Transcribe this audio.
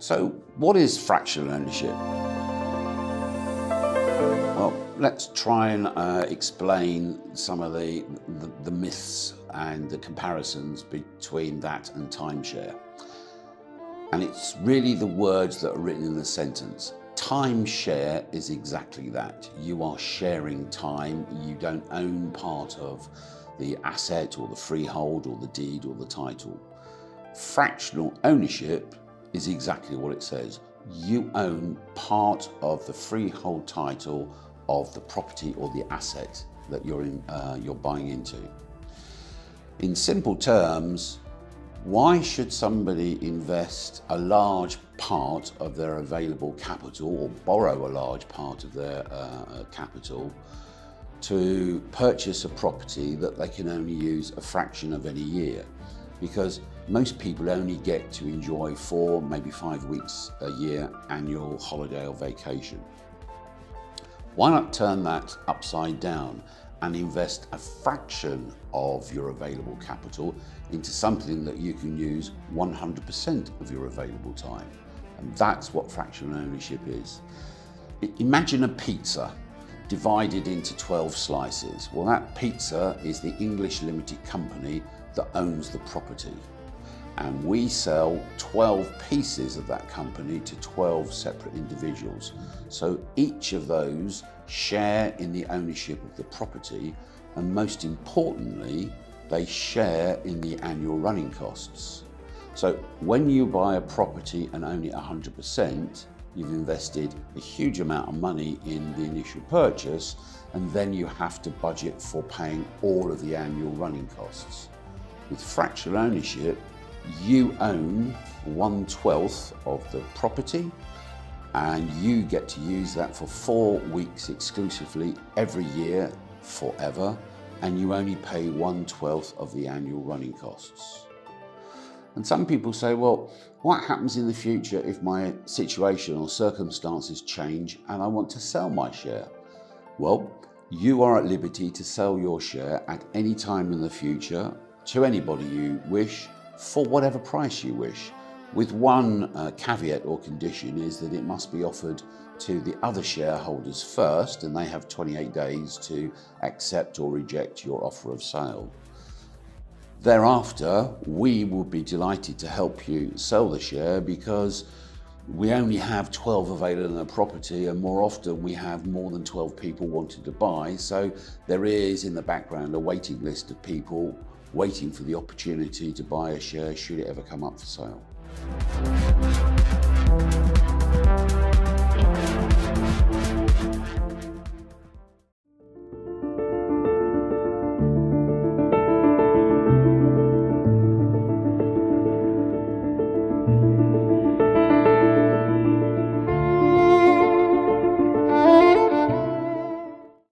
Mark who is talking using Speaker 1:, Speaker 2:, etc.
Speaker 1: So what is fractional ownership? Well, let's try and explain some of the myths and the comparisons between that and timeshare. And it's really the words that are written in the sentence. Timeshare is exactly that. You are sharing time. You don't own part of the asset or the freehold or the deed or the title. Fractional ownership is exactly what it says. You own part of the freehold title of the property or the asset that you're buying into. In simple terms, why should somebody invest a large part of their available capital or borrow a large part of their capital to purchase a property that they can only use a fraction of any year? Because most people only get to enjoy 4, maybe 5 weeks a year annual holiday or vacation. Why not turn that upside down and invest a fraction of your available capital into something that you can use 100% of your available time? And that's what fractional ownership is. Imagine a pizza divided into 12 slices. Well, that pizza is the English limited company that owns the property. And we sell 12 pieces of that company to 12 separate individuals. So each of those share in the ownership of the property, and most importantly, they share in the annual running costs. So when you buy a property and own it 100%, you've invested a huge amount of money in the initial purchase, and then you have to budget for paying all of the annual running costs. With fractional ownership, you own 1/12 of the property, and you get to use that for 4 weeks exclusively every year forever, and you only pay 1/12 of the annual running costs. And some people say, well, what happens in the future if my situation or circumstances change and I want to sell my share? Well, you are at liberty to sell your share at any time in the future to anybody you wish for whatever price you wish, with one caveat or condition is that it must be offered to the other shareholders first, and they have 28 days to accept or reject your offer of sale. Thereafter, we will be delighted to help you sell the share, because we only have 12 available in the property, and more often we have more than 12 people wanting to buy. So there is in the background a waiting list of people waiting for the opportunity to buy a share should it ever come up for sale.